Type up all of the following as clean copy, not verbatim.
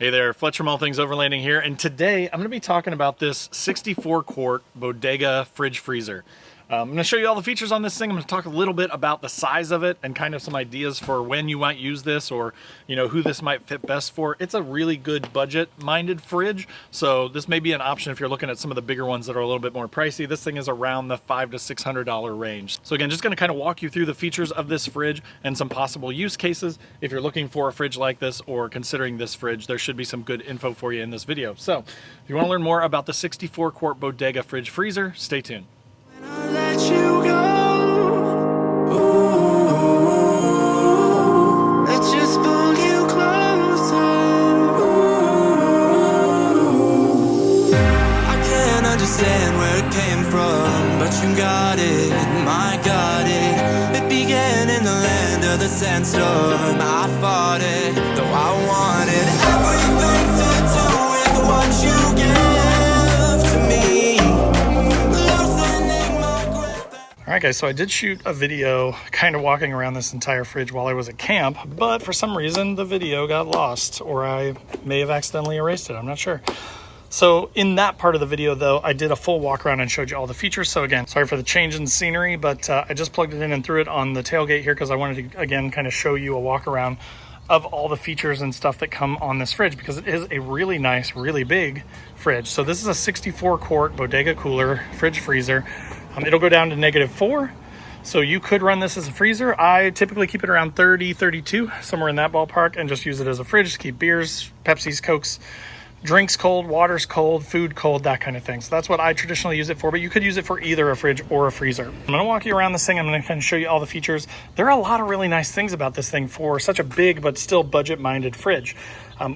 Hey there, Fletcher from All Things Overlanding here, and today I'm going to be talking about this 64-quart Bodega fridge freezer. I'm going to show you all the features on this thing. I'm going to talk a little bit about the size of it and kind of some ideas for when you might use this, or who this might fit best for. It's a really good budget-minded fridge, so this may be an option if you're looking at some of the bigger ones that are a little bit more pricey. This thing is around the $500 to $600 range. So again, just going to kind of walk you through the features of this fridge and some possible use cases. If you're looking for a fridge like this or considering this fridge, there should be some good info for you in this video. So if you want to learn more about the 64-quart Bodega fridge freezer, stay tuned. Let you go. Ooh, let's just pull you closer. Ooh, I can't understand where it came from, but you got it, my got it. It began in the land of the sandstorm. I fought it, though I wanted everything to do with what you gave to me. All right guys, so I did shoot a video kind of walking around this entire fridge while I was at camp, but for some reason the video got lost, or I may have accidentally erased it, I'm not sure. So in that part of the video though, I did a full walk around and showed you all the features. So again, sorry for the change in scenery, but I just plugged it in and threw it on the tailgate here because I wanted to, again, kind of show you a walk around of all the features and stuff that come on this fridge, because it is a really nice, really big fridge. So this is a 64-quart Bodega cooler fridge freezer. It'll go down to -4, so you could run this as a freezer. I typically keep it around 30, 32, somewhere in that ballpark, and just use it as a fridge to keep beers, Pepsis, Cokes, drinks cold, water's cold, food cold, that kind of thing. So that's what I traditionally use it for, but you could use it for either a fridge or a freezer. I'm gonna walk you around this thing. I'm gonna kind of show you all the features. There are a lot of really nice things about this thing for such a big but still budget-minded fridge.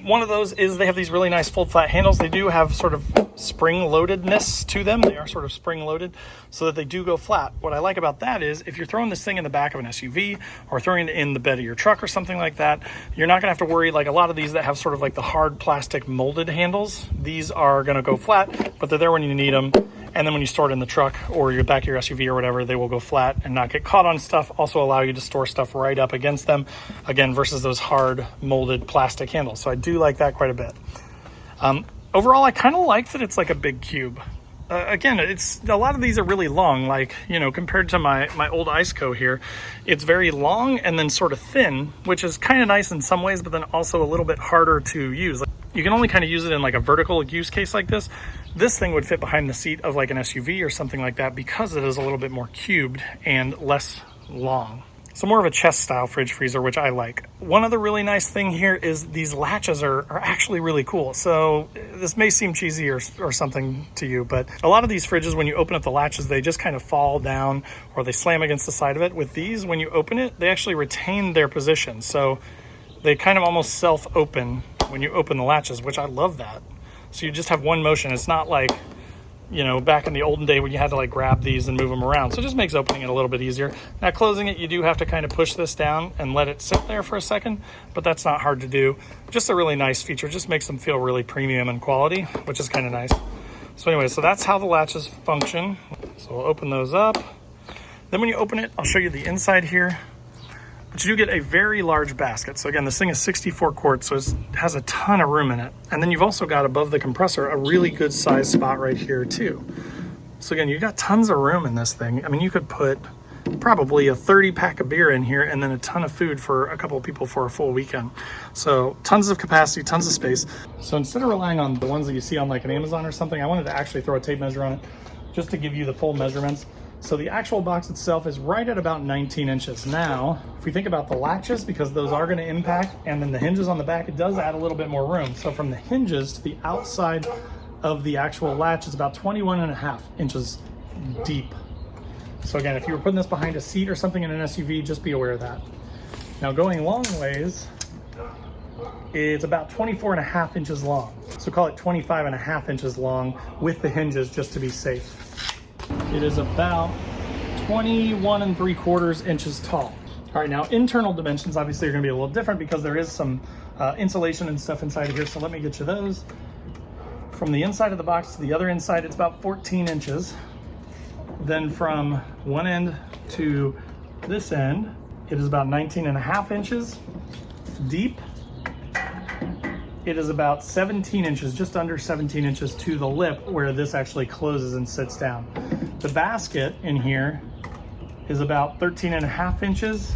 One of those is they have these really nice fold flat handles. They do have sort of spring loadedness to them. They are sort of spring loaded so that they do go flat. What I like about that is if you're throwing this thing in the back of an SUV or throwing it in the bed of your truck or something like that, you're not gonna have to worry. Like a lot of these that have sort of like the hard plastic molded handles, these are gonna go flat, but they're there when you need them. And then when you store it in the truck or your back of your SUV or whatever, they will go flat and not get caught on stuff. Also allow you to store stuff right up against them, again, versus those hard molded plastic handles. So I do like that quite a bit. Overall, I kind of like that it's like a big cube. Again, it's a lot of these are really long, like, compared to my old Iceco here, it's very long and then sort of thin, which is kind of nice in some ways, but then also a little bit harder to use. You can only kind of use it in like a vertical use case like this. This thing would fit behind the seat of like an SUV or something like that because it is a little bit more cubed and less long. So more of a chest style fridge freezer, which I like. One other really nice thing here is these latches are actually really cool. So this may seem cheesy or something to you, but a lot of these fridges, when you open up the latches, they just kind of fall down or they slam against the side of it. With these, when you open it, they actually retain their position. So they kind of almost self-open when you open the latches, which I love that. So you just have one motion. It's not like, back in the olden day when you had to like grab these and move them around. So it just makes opening it a little bit easier. Now closing it, you do have to kind of push this down and let it sit there for a second, but that's not hard to do. Just a really nice feature. Just makes them feel really premium in quality, which is kind of nice. So anyway, so that's how the latches function. So we'll open those up. Then when you open it, I'll show you the inside here. But you do get a very large basket. So again, this thing is 64 quarts, so it has a ton of room in it. And then you've also got above the compressor a really good sized spot right here too. So again, you've got tons of room in this thing. I mean, you could put probably a 30 pack of beer in here and then a ton of food for a couple of people for a full weekend. So tons of capacity, tons of space. So instead of relying on the ones that you see on like an Amazon or something, I wanted to actually throw a tape measure on it just to give you the full measurements. So the actual box itself is right at about 19 inches. Now, if we think about the latches, because those are going to impact, and then the hinges on the back, it does add a little bit more room. So from the hinges to the outside of the actual latch is about 21.5 inches deep. So again, if you were putting this behind a seat or something in an SUV, just be aware of that. Now going long ways, it's about 24.5 inches long. So call it 25.5 inches long with the hinges just to be safe. It is about 21.75 inches tall. All right, now internal dimensions obviously are going to be a little different because there is some insulation and stuff inside of here. So let me get you those. From the inside of the box to the other inside, it's about 14 inches. Then from one end to this end, it is about 19.5 inches deep. it is about 17 inches, just under 17 inches to the lip where this actually closes and sits down. The basket in here is about 13.5 inches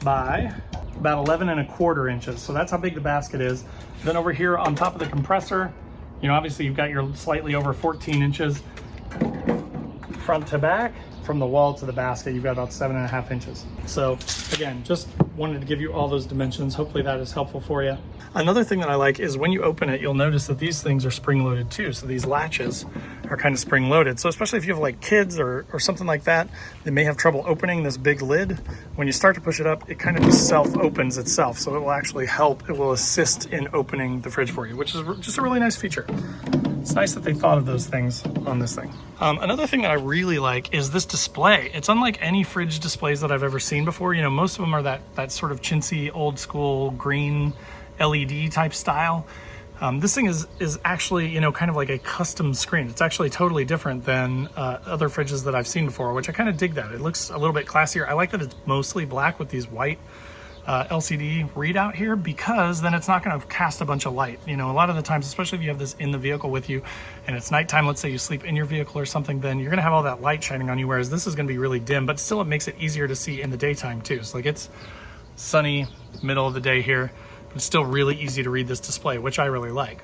by about 11.25 inches. So that's how big the basket is. Then over here on top of the compressor, you know, obviously you've got your slightly over 14 inches front to back. From the wall to the basket, you've got about 7.5 inches. So again, just wanted to give you all those dimensions. Hopefully that is helpful for you. Another thing that I like is when you open it, you'll notice that these things are spring loaded too. So these latches are kind of spring loaded. So especially if you have like kids or something like that, they may have trouble opening this big lid. When you start to push it up, it kind of just self opens itself. So it will actually help, it will assist in opening the fridge for you, which is just a really nice feature. It's nice that they thought of those things on this thing. Another thing that I really like is this display. It's unlike any fridge displays that I've ever seen before. You know, most of them are that sort of chintzy, old school, green LED type style. This thing is actually, you know, kind of like a custom screen. It's actually totally different than other fridges that I've seen before, which I kind of dig that. It looks a little bit classier. I like that it's mostly black with these white LCD readout here, because then it's not going to cast a bunch of light. You know, a lot of the times, especially if you have this in the vehicle with you and it's nighttime, let's say you sleep in your vehicle or something, then you're going to have all that light shining on you, whereas this is going to be really dim, but still it makes it easier to see in the daytime too. So like, it's sunny middle of the day here, but it's still really easy to read this display, which I really like.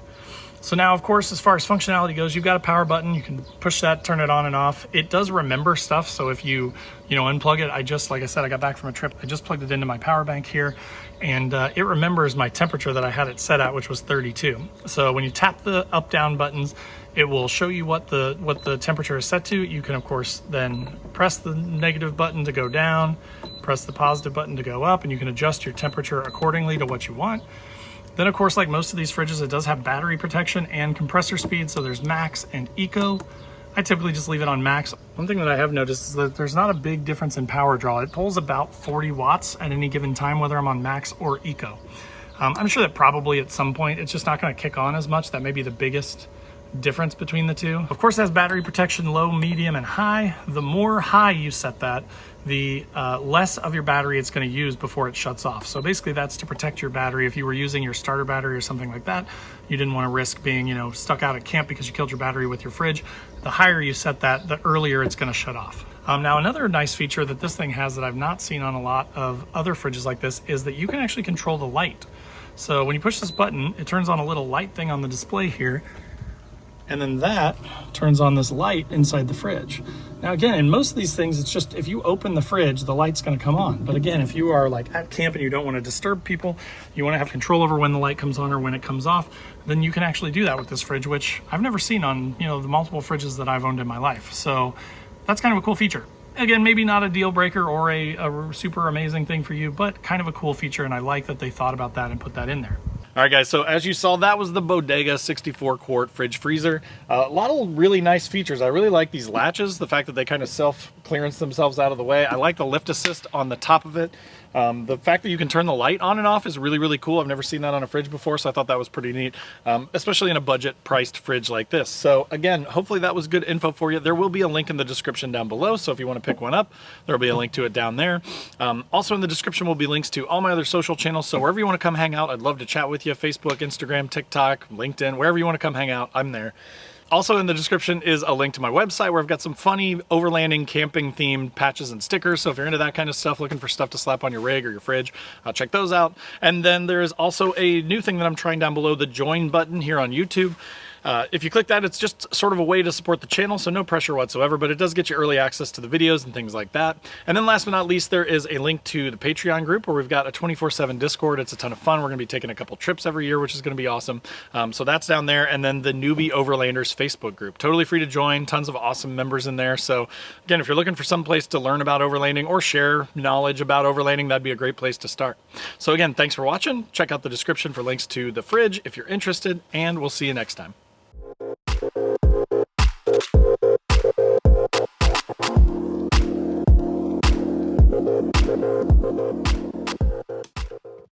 So now, of course, as far as functionality goes, you've got a power button. You can push that, turn it on and off. It does remember stuff. So if you unplug it, like I said, I got back from a trip. I just plugged it into my power bank here, and it remembers my temperature that I had it set at, which was 32. So when you tap the up down buttons, it will show you what the temperature is set to. You can, of course, then press the negative button to go down, press the positive button to go up, and you can adjust your temperature accordingly to what you want. Then, of course, like most of these fridges, it does have battery protection and compressor speed. So there's max and eco. I typically just leave it on max. One thing that I have noticed is that there's not a big difference in power draw. It pulls about 40 watts at any given time, whether I'm on max or eco. I'm sure that probably at some point it's just not going to kick on as much. That may be the biggest difference between the two. Of course, it has battery protection, low, medium, and high. The more high you set that, the less of your battery it's going to use before it shuts off. So basically that's to protect your battery. If you were using your starter battery or something like that, you didn't want to risk being, stuck out at camp because you killed your battery with your fridge. The higher you set that, the earlier it's going to shut off. Now, another nice feature that this thing has that I've not seen on a lot of other fridges like this is that you can actually control the light. So when you push this button, it turns on a little light thing on the display here, and then that turns on this light inside the fridge. Now again, in most of these things, it's just if you open the fridge, the light's gonna come on. But again, if you are like at camp and you don't wanna disturb people, you wanna have control over when the light comes on or when it comes off, then you can actually do that with this fridge, which I've never seen on the multiple fridges that I've owned in my life. So that's kind of a cool feature. Again, maybe not a deal breaker or a super amazing thing for you, but kind of a cool feature, and I like that they thought about that and put that in there. All right, guys, so as you saw, that was the Bodega 64 quart fridge freezer. A lot of really nice features. I really like these latches, the fact that they kind of self-clearance themselves out of the way. I like the lift assist on the top of it. The fact that you can turn the light on and off is really, really cool. I've never seen that on a fridge before, so I thought that was pretty neat, especially in a budget-priced fridge like this. So again, hopefully that was good info for you. There will be a link in the description down below, so if you want to pick one up, there'll be a link to it down there. Also in the description will be links to all my other social channels, so wherever you want to come hang out, I'd love to chat with you. Facebook, Instagram, TikTok, LinkedIn, wherever you want to come hang out, I'm there. Also in the description is a link to my website where I've got some funny overlanding camping themed patches and stickers. So if you're into that kind of stuff, looking for stuff to slap on your rig or your fridge, check those out. And then there's also a new thing that I'm trying down below, the join button here on YouTube. If you click that, it's just sort of a way to support the channel, so no pressure whatsoever, but it does get you early access to the videos and things like that. And then last but not least, there is a link to the Patreon group where we've got a 24/7 Discord. It's a ton of fun. We're going to be taking a couple trips every year, which is going to be awesome. So that's down there. And then the Newbie Overlanders Facebook group. Totally free to join. Tons of awesome members in there. So again, if you're looking for some place to learn about overlanding or share knowledge about overlanding, that'd be a great place to start. So again, thanks for watching. Check out the description for links to the fridge if you're interested, and we'll see you next time.